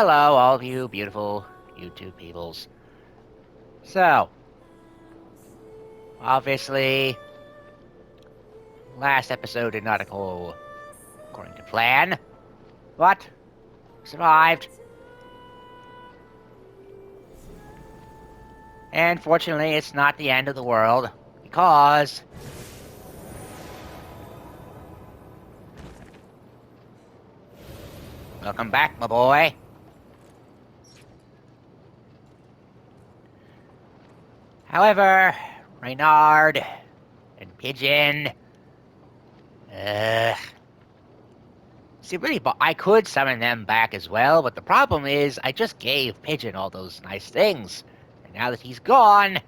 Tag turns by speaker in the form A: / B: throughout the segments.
A: Hello, all you beautiful YouTube peoples. So, obviously, last episode did not go according to plan, but survived. And fortunately, it's not the end of the world, because welcome back, my boy. However, Reynard and Pigeon, see, really, I could summon them back as well, but the problem is I just gave Pigeon all those nice things, and now that he's gone,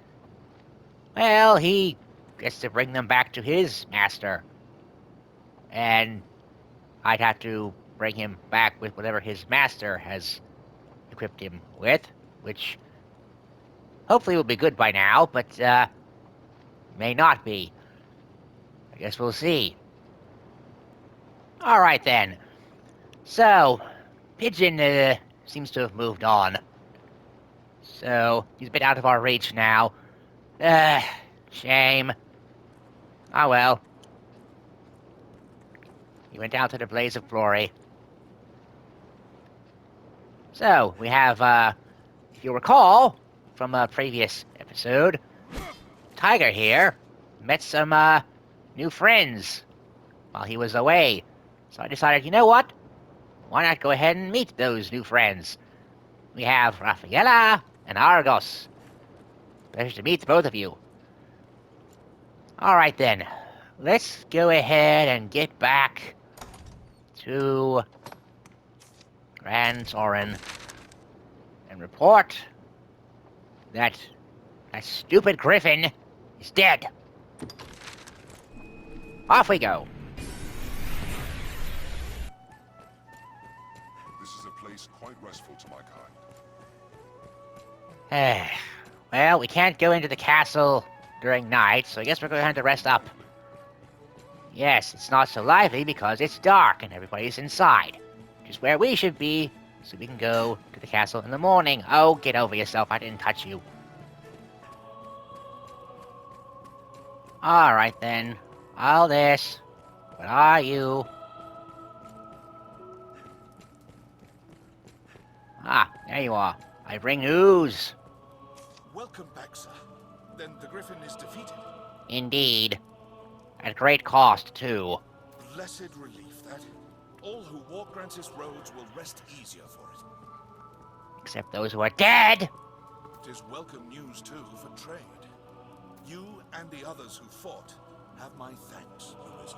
A: well, he gets to bring them back to his master, and I'd have to bring him back with whatever his master has equipped him with, which hopefully will be good by now, but may not be. I guess we'll see. Alright then. So, Pigeon seems to have moved on. So, he's a bit out of our reach now. Shame. Ah well. He went down to the blaze of glory. So, we have, if you recall, from a previous episode, Tiger here met some, new friends while he was away. So I decided, you know what? Why not go ahead and meet those new friends? We have Rafaela and Argos. Pleasure to meet both of you. Alright then, let's go ahead and get back to Grand Sauron and report that that stupid griffin is dead. Off we go.
B: This is a place quite restful to my kind.
A: Well, we can't go into the castle during night, so I guess we're going to have to rest up. Yes, it's not so lively because it's dark and everybody's inside, which is where we should be, so we can go to the castle in the morning. Oh, get over yourself, I didn't touch you. Alright then, all this. What are you? Ah, there you are. I bring news.
C: Welcome back, sir. Then the Griffin is defeated.
A: Indeed. At great cost, too.
C: Blessed relief that all who walk Grantis roads will rest easier for it.
A: Except those who are dead!
C: It is welcome news, too, for trade. You and the others who fought have my thanks, Arisen.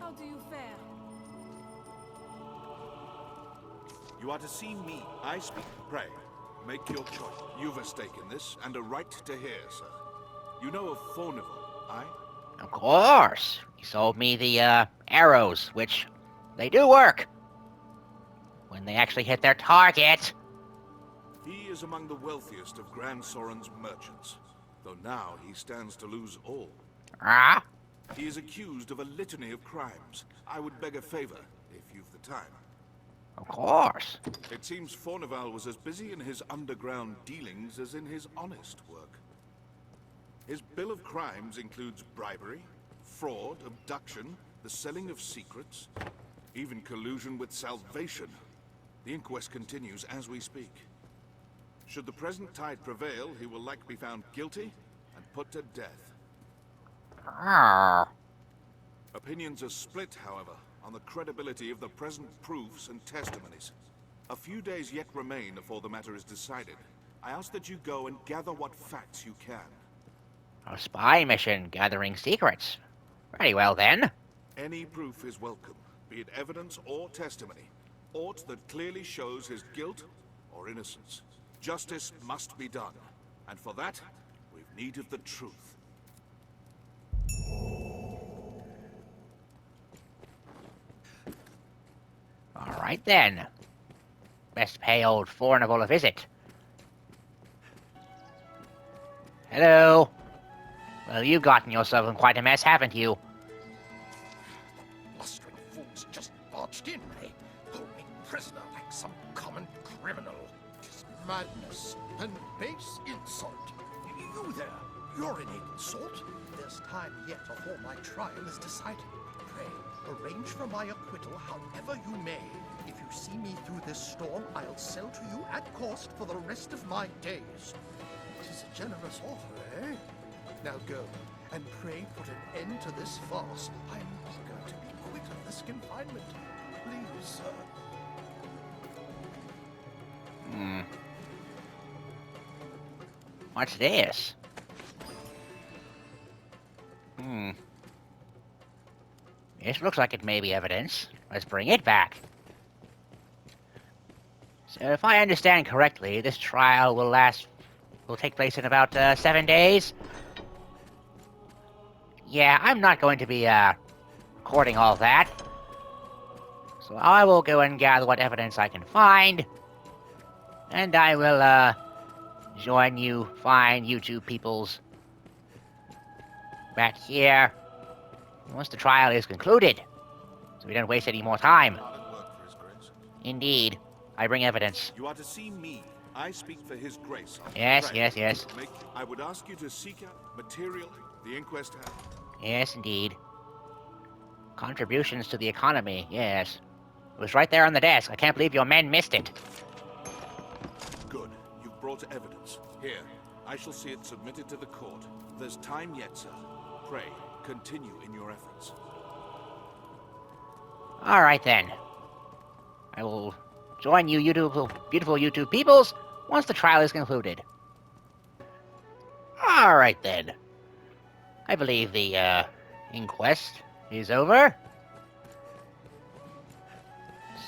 D: How do you fare?
C: You are to see me. I speak. Pray, make your choice. You've a stake in this, and a right to hear, sir. You know of Fornival, aye?
A: Of course. He sold me the, arrows, which they do work. When they actually hit their target.
C: He is among the wealthiest of Grand Sauron's merchants, though now he stands to lose all.
A: Ah?
C: He is accused of a litany of crimes. I would beg a favor, if you've the time.
A: Of course.
C: It seems Fornival was as busy in his underground dealings as in his honest work. His bill of crimes includes bribery, fraud, abduction, the selling of secrets, even collusion with Salvation. The inquest continues as we speak. Should the present tide prevail, he will likely be found guilty and put to death.
A: Ah.
C: Opinions are split, however, on the credibility of the present proofs and testimonies. A few days yet remain before the matter is decided. I ask that you go and gather what facts you can.
A: A spy mission gathering secrets. Very well then.
C: Any proof is welcome, be it evidence or testimony. Aught that clearly shows his guilt or innocence. Justice must be done, and for that, we've need of the truth.
A: Alright then. Best pay old Fornival a visit. Hello. Well, you've gotten yourself in quite a mess, haven't you?
B: Blustering fools just bother
D: barged in, eh? Hold me prisoner like some common criminal. 'Tis madness and base insult. You there, you're an insult. There's time yet before my trial is decided. Pray, arrange for my acquittal however you may. If you see me through this storm, I'll sell to you at cost for the rest of my days. 'Tis a generous offer, eh? Now go, and pray put an end to this farce. I'm eager to be quit of this confinement. Please, sir.
A: What's this? This looks like it may be evidence. Let's bring it back. So if I understand correctly, this trial will take place in about 7 days. Yeah, I'm not going to be recording all that. So I will go and gather what evidence I can find. And I will join you fine YouTube peoples back here once the trial is concluded, so we don't waste any more time.
C: Hard at work for His Grace.
A: Indeed, I bring evidence.
C: You are to see me. I speak for His Grace.
A: Yes,
C: Pray,
A: yes.
C: I would ask you to seek out material the inquest had.
A: Yes, indeed. Contributions to the economy, yes. It was right there on the desk. I can't believe your men missed it.
C: Good. You've brought evidence. Here, I shall see it submitted to the court. There's time yet, sir. Pray, continue in your efforts.
A: Alright then. I will join you beautiful YouTube peoples once the trial is concluded. Alright then. I believe the inquest is over.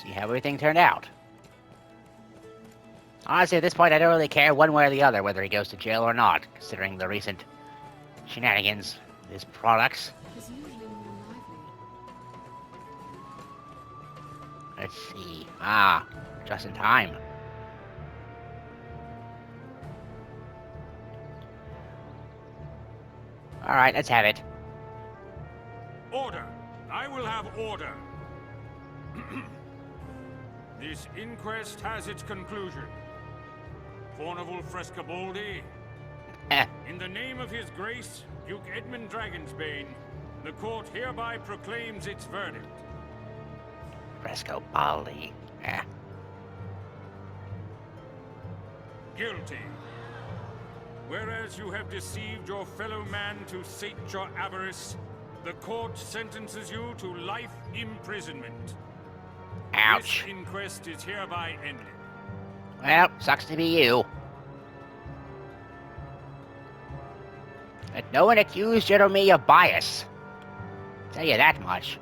A: See how everything turned out. Honestly, at this point, I don't really care one way or the other whether he goes to jail or not, considering the recent shenanigans with his products.
E: It's usually more lively.
A: Let's see. Ah, just in time. Alright, let's have it.
F: Order! I will have order! This inquest has its conclusion. Fornival Frescobaldi, in the name of His Grace, Duke Edmund Dragonsbane, the court hereby proclaims its verdict.
A: Frescobaldi.
F: Guilty. Whereas you have deceived your fellow man to sate your avarice, the court sentences you to life imprisonment.
A: Ouch.
F: This inquest is hereby ended.
A: Well, sucks to be you. But no one accused Jeremy of bias. Tell you that much.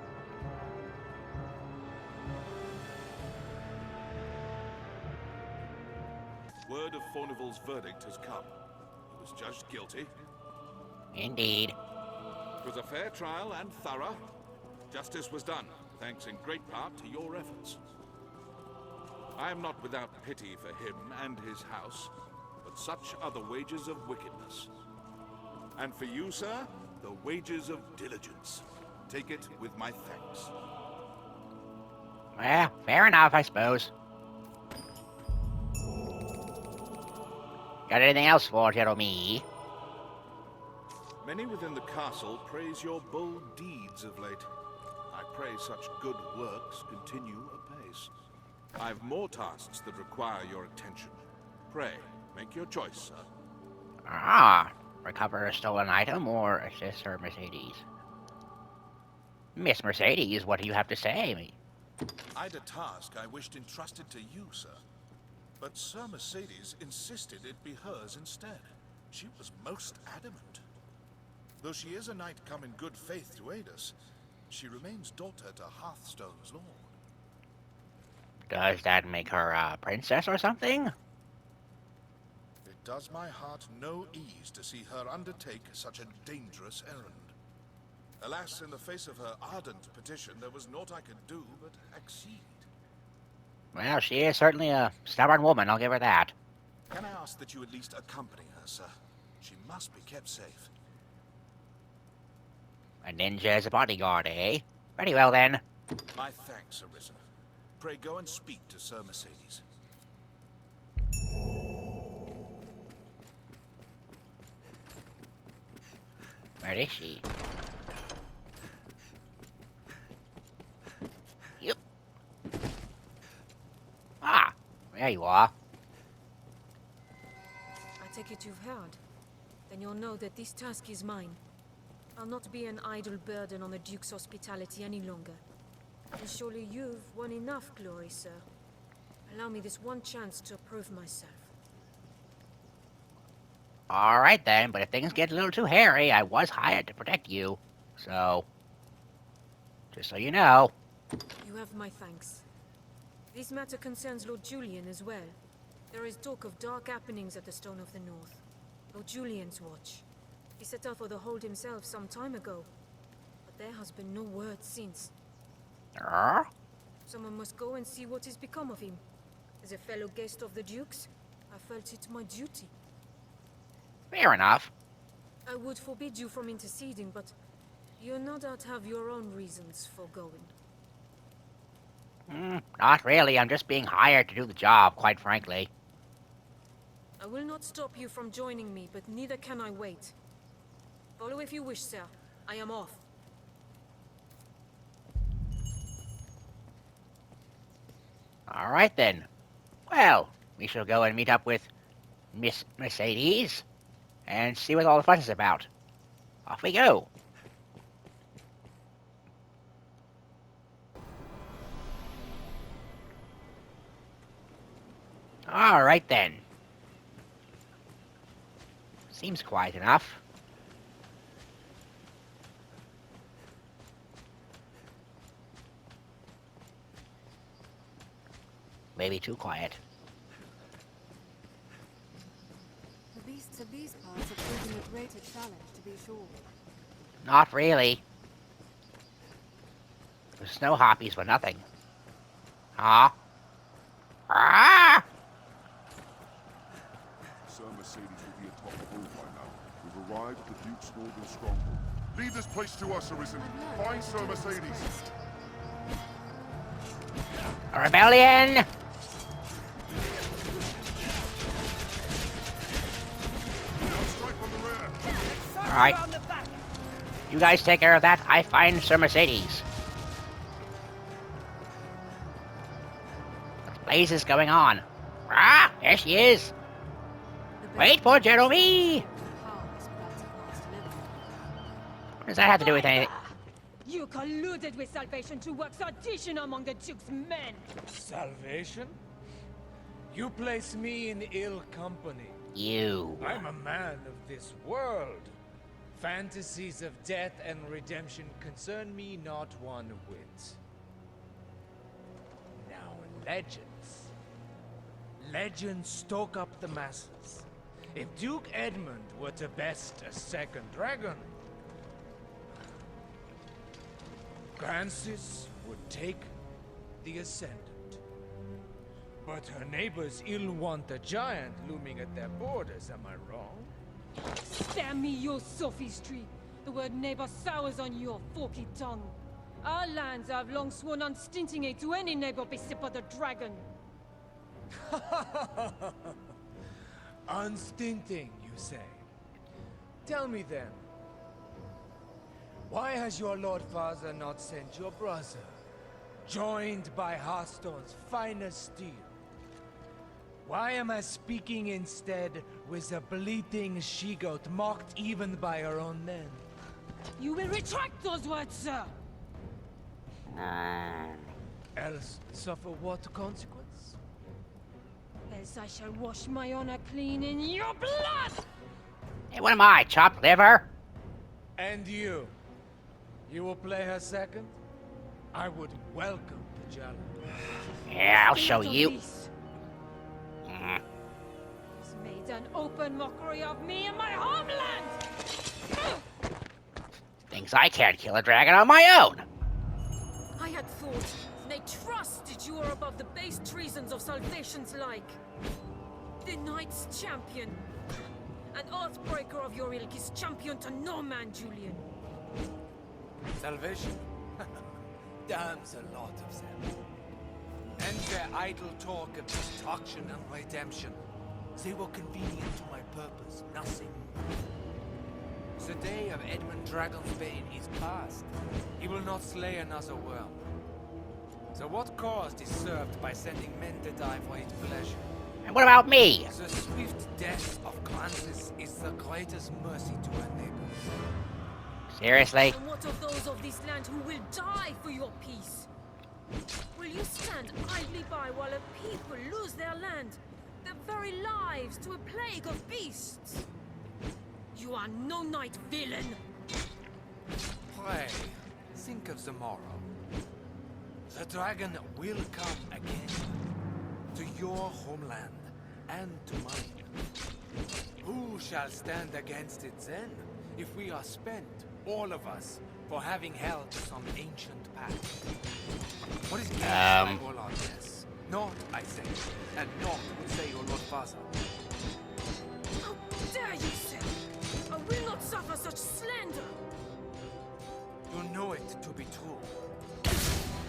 C: Word of Fornival's verdict has come. He was judged guilty.
A: Indeed.
C: It was a fair trial and thorough. Justice was done, thanks in great part to your efforts. I am not without pity for him and his house, but such are the wages of wickedness. And for you, sir, the wages of diligence. Take it with my thanks.
A: Well, fair enough, I suppose. Got anything else for Jeremy?
C: Many within the castle praise your bold deeds of late. I pray such good works continue apace. I've more tasks that require your attention. Pray, make your choice, sir.
A: Ah, recover a stolen item or assist her Mercedes? Miss Mercedes, what do you have to say?
C: I'd a task I wished entrusted to you, sir. But Sir Mercedes insisted it be hers instead. She was most adamant. Though she is a knight come in good faith to aid us, she remains daughter to Hearthstone's lord.
A: Does that make her a princess or something?
C: It does my heart no ease to see her undertake such a dangerous errand. Alas, in the face of her ardent petition, there was naught I could do but accede.
A: Well, she is certainly a stubborn woman, I'll give her that.
C: Can I ask that you at least accompany her, sir? She must be kept safe.
A: A ninja as a bodyguard, eh? Very well then.
C: My thanks, Arisen. Pray go and speak to Sir Mercedes.
A: Where is she? Yep. Ah, there you are.
E: I take it you've heard. Then you'll know that this task is mine. I'll not be an idle burden on the Duke's hospitality any longer. And surely you've won enough glory, sir. Allow me this one chance to prove myself.
A: Alright then, but if things get a little too hairy, I was hired to protect you. So, just so you know.
E: You have my thanks. This matter concerns Lord Julian as well. There is talk of dark happenings at the Stone of the North. Lord Julian's watch. He set out for the hold himself some time ago. But there has been no word since. Someone must go and see what has become of him. As a fellow guest of the Duke's, I felt it my duty.
A: Fair enough.
E: I would forbid you from interceding, but you no doubt have your own reasons for going.
A: Not really, I'm just being hired to do the job, quite frankly.
E: I will not stop you from joining me, but neither can I wait. Follow if you wish, sir. I am off.
A: Alright then. Well, we shall go and meet up with Miss Mercedes and see what all the fuss is about. Off we go. Alright then. Seems quiet enough. Maybe too quiet.
G: The beasts of these parts are proving a greater challenge, to be sure.
A: Not really. The snow harpies were nothing. Huh? Ah!
B: Sir Mercedes will be atop the hall by now. We've arrived at the Duke's northern stronghold. Leave this place to us, Arisen. Find Sir Mercedes.
A: A rebellion! Alright. You guys take care of that. I find Sir Mercedes. What blaze is going on? Ah! There she is! Wait for Jeremy! What does that have to do with anything?
H: You colluded with Salvation to work sedition among the Duke's men!
I: Salvation? You place me in ill company.
A: You.
I: I'm a man of this world. Fantasies of death and redemption concern me not one whit. Now, legends. Legends stoke up the masses. If Duke Edmund were to best a second dragon, Francis would take the Ascendant. But her neighbors ill want a giant looming at their borders, am I wrong?
H: Damn me, your sophistry! The word neighbor sours on your forky tongue. Our lands have long sworn unstinting aid to any neighbor beset by the dragon.
I: Unstinting, you say? Tell me then, why has your Lord Father not sent your brother, joined by Hearthstone's finest steel? Why am I speaking instead with a bleating she-goat mocked even by her own men?
H: You will retract those words, sir!
I: Else suffer what consequence?
H: Else I shall wash my honor clean in your blood!
A: Hey, what am I, chopped liver?
I: And you? You will play her second? I would welcome the challenge.
A: Yeah, I'll show
H: Think of
A: you.
H: this. He's made an open mockery of me and my homeland!
A: Thinks I can't kill a dragon on my own.
E: I had thought, nay trusted you were above the base treasons of Salvation's like. The Knight's champion. An Earthbreaker of your ilk is champion to no man, Julian.
I: Salvation? Damns a lot of them. And their idle talk of destruction and redemption. They were convenient to my purpose, nothing more. The day of Edmund Dragonsbane is past. He will not slay another worm. So what cause is served by sending men to die for his pleasure?
A: And what about me?
I: The swift death of Francis is the greatest mercy to our neighbors.
A: Seriously?
E: And what of those of this land who will die for your peace? Will you stand idly by while a people lose their land, their very lives, to a plague of beasts? You are no knight, villain!
I: Pray, think of the morrow. The dragon will come again. To your homeland, and to mine. Who shall stand against it then, if we are spent, all of us, for having held to some ancient path? What is gained by all our deaths? Naught, I say, and naught would say your Lord Father.
E: How dare you say? I will not suffer such slander!
I: You know it to be true.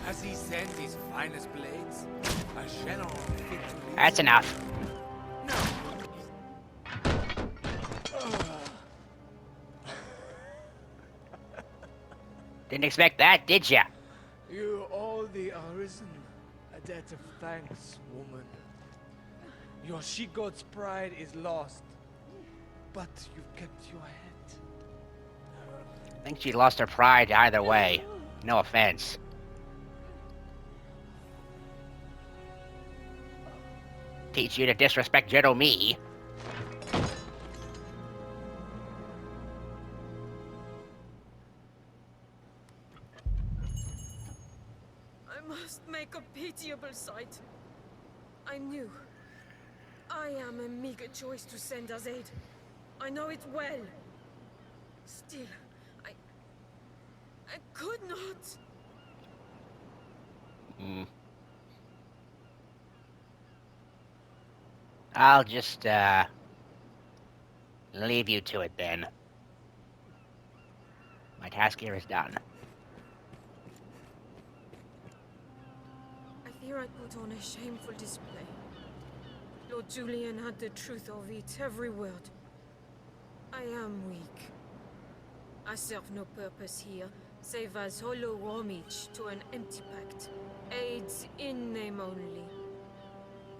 I: Has he sent his finest blades? A general fit to lead.
A: That's enough.
I: No.
A: Didn't expect that, did ya?
I: You owe the Arisen a debt of thanks, woman. Your she-goat's pride is lost, but you've kept your head.
A: I think she lost her pride either way. No offense. Teach you to disrespect gentle me.
E: I must make a pitiable sight. I knew. I am a meager choice to send as aid. I know it well. Still, I could not.
A: I'll just, leave you to it then. My task here is done.
E: I fear I put on a shameful display. Lord Julian had the truth of it, every word. I am weak. I serve no purpose here, save as hollow homage to an empty pact. Aids in name only.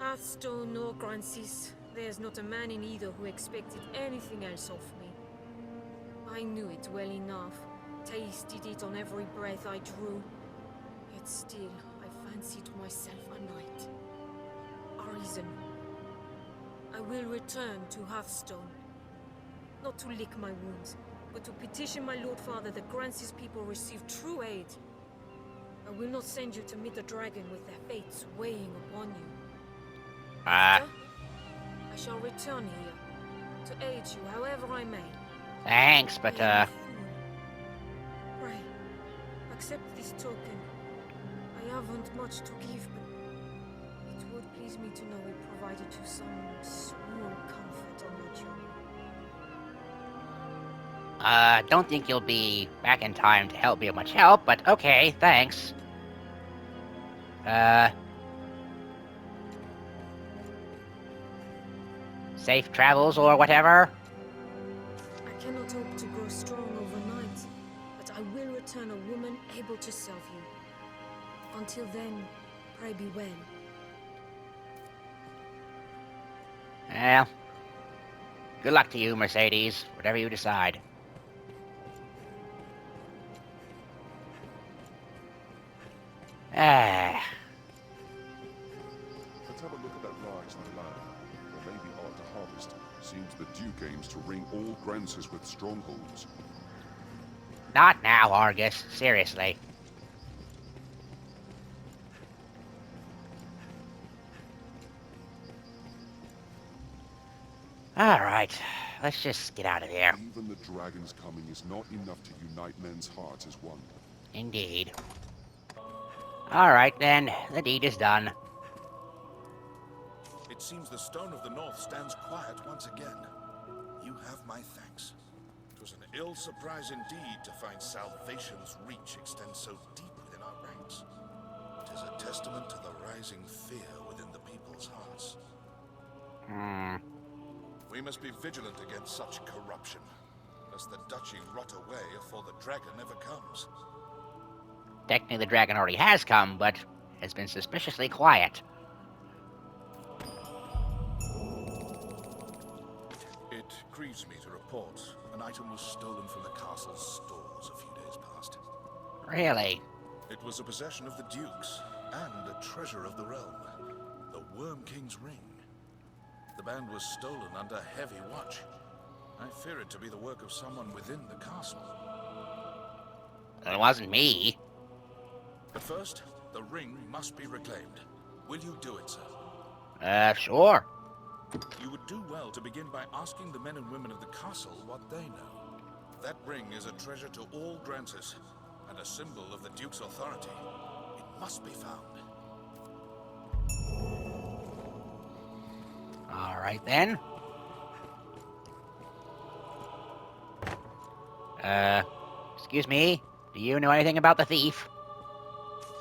E: Hearthstone or Grancis, there's not a man in either who expected anything else of me. I knew it well enough, tasted it on every breath I drew. Yet still, I fancied myself a knight. Arisen. I will return to Hearthstone. Not to lick my wounds, but to petition my Lord Father that Grancis people receive true aid. I will not send you to meet the dragon with their fates weighing upon you. After, I shall return here, to aid you however I may.
A: Thanks, but,
E: I am a fool. Pray, accept this token. I haven't much to give, but it would please me to know it provided you some small comfort on your journey.
A: Don't think you'll be back in time to help me with much help, but okay, thanks. Safe travels or whatever?
E: I cannot hope to grow strong overnight, but I will return a woman able to serve you. Until then, pray be well.
A: Well, good luck to you, Mercedes, whatever you decide.
B: Let's have a look at that rise in the land. There may be art to harvest. Seems the Duke aims to ring all Grances with strongholds.
A: Not now, Argus. Seriously. Alright, let's just get out of here.
B: Even the dragon's coming is not enough to unite men's hearts as one.
A: Indeed. Alright then, the deed is done.
C: It seems the Stone of the North stands quiet once again. You have my thanks. It was an ill surprise indeed to find salvation's reach extend so deep within our ranks. is a testament to the rising fear within the people's hearts. We must be vigilant against such corruption, lest the duchy rot away afore the dragon ever comes.
A: Technically, the dragon already has come, but has been suspiciously quiet.
C: It grieves me to report an item was stolen from the castle's stores a few days past.
A: Really?
C: It was a possession of the Duke's, and a treasure of the realm, the Worm King's ring. The band was stolen under heavy watch. I fear it to be the work of someone within the castle.
A: It wasn't me.
C: But first, the ring must be reclaimed. Will you do it, sir?
A: Sure.
C: You would do well to begin by asking the men and women of the castle what they know. That ring is a treasure to all Grancis, and a symbol of the Duke's authority. It must be found.
A: All right, then. Excuse me. Do you know anything about the thief?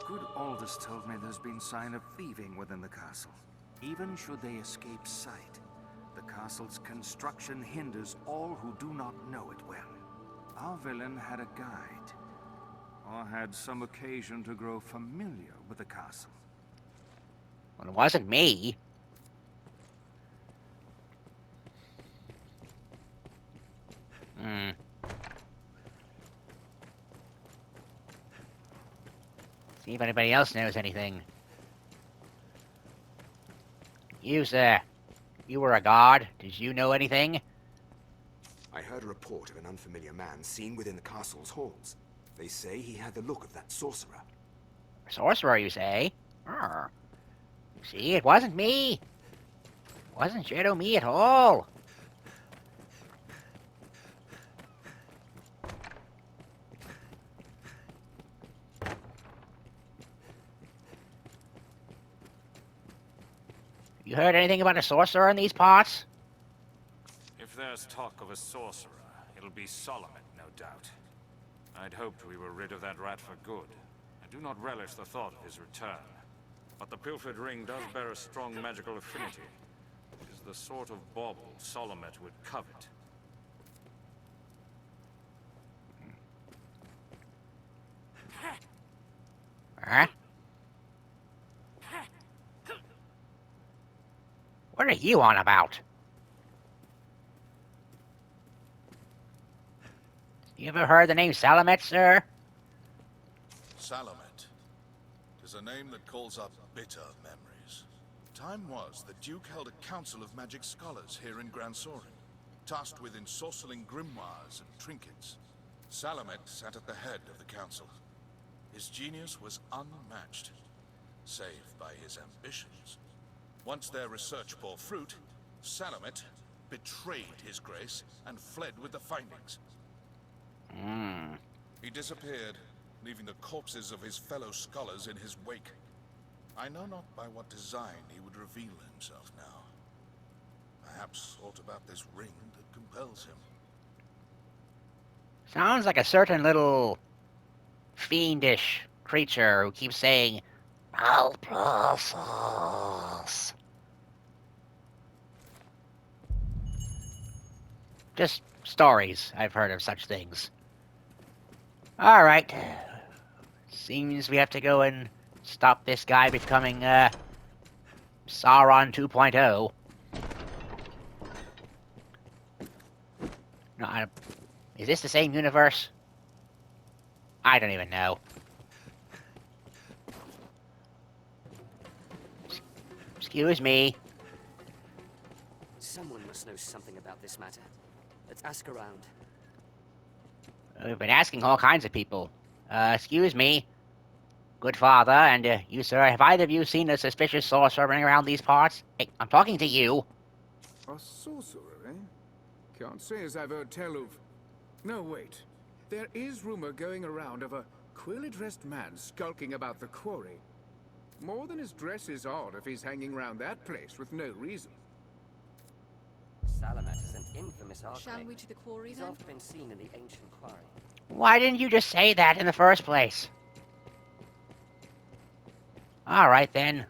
J: Good Aldous told me there's been sign of thieving within the castle. Even should they escape sight, the castle's construction hinders all who do not know it well. Our villain had a guide, or had some occasion to grow familiar with the castle.
A: Well, it wasn't me. See if anybody else knows anything. You, sir. You were a guard. Did you know anything?
K: I heard a report of an unfamiliar man seen within the castle's halls. They say he had the look of that sorcerer.
A: Sorcerer, you say? See, it wasn't me. It wasn't Jairo me at all. You heard anything about a sorcerer in these parts?
F: If there's talk of a sorcerer, it'll be Solomon, no doubt. I'd hoped we were rid of that rat for good. I do not relish the thought of his return. But the pilfered ring does bear a strong magical affinity. It is the sort of bauble Solomon would covet.
A: Huh? What are you on about? You ever heard the name Salamet, sir?
C: Salamet. Tis a name that calls up bitter memories. Time was the Duke held a council of magic scholars here in Gran Sauron, tasked with ensorceling grimoires and trinkets. Salamet sat at the head of the council. His genius was unmatched, save by his ambitions. Once their research bore fruit, Salamet betrayed his grace and fled with the findings. He disappeared, leaving the corpses of his fellow scholars in his wake. I know not by what design he would reveal himself now. Perhaps aught about this ring that compels him.
A: Sounds like a certain little fiendish creature who keeps saying, Malpractice. Just stories I've heard of such things. Alright. Seems we have to go and stop this guy becoming, Sauron 2.0. No, is this the same universe? I don't even know. Excuse me.
L: Someone must know something about this matter. Let's ask around.
A: We've been asking all kinds of people. Excuse me. Good father, and you, sir, have either of you seen a suspicious sorcerer running around these parts? Hey, I'm talking to you.
M: A sorcerer, eh? Can't say as I've heard tell of... No, wait. There is rumor going around of a queerly-dressed man skulking about the quarry. More than his dress is odd if he's hanging around that place with no reason.
L: Salamat is an infamous arcane.
G: Shall we to the quarry,
L: He's
G: then?
L: often been seen in the ancient quarry.
A: Why didn't you just say that in the first place? Alright then.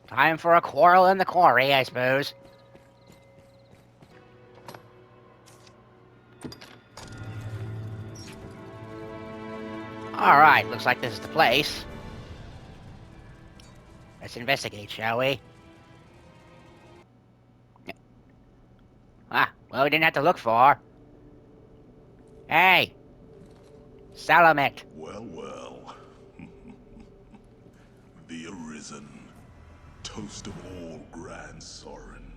A: Time for a quarrel in the quarry, I suppose. Alright, looks like this is the place. Let's investigate, shall we? Ah, well, we didn't have to look far. Hey! Salamet!
N: Well, well. The Arisen. Toast of all grand Sauron.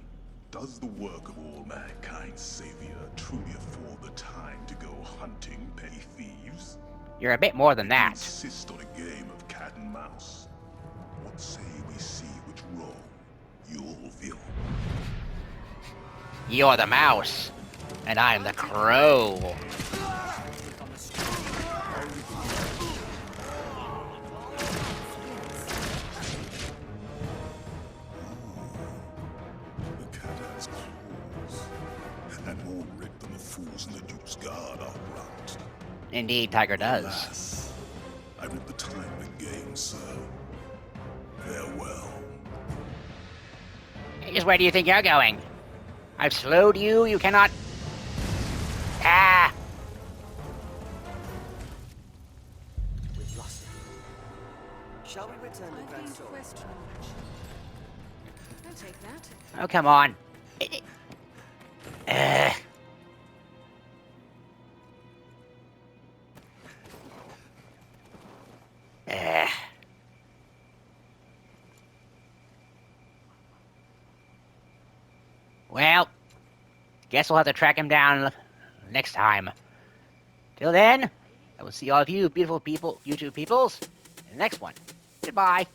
N: Does the work of all mankind's savior truly afford the time to go hunting petty thieves?
A: You're a bit more than that.
N: Insist on a game of cat and mouse. What say we see which role you'll fill?
A: You're the mouse, and I'm the crow.
N: The cat has claws, and more ripped than the fools in the Duke's guard outright.
A: Indeed, Tiger does.
N: Alas, I read the time of the game, sir. Farewell.
A: Just where do you think you're going? I've slowed you, you cannot... Ah!
L: We've lost him. Shall we return to Grand Sword?
E: I'll take that.
A: Oh, come on. Well, guess we'll have to track him down next time. Till then, I will see all of you beautiful people, YouTube peoples, in the next one. Goodbye.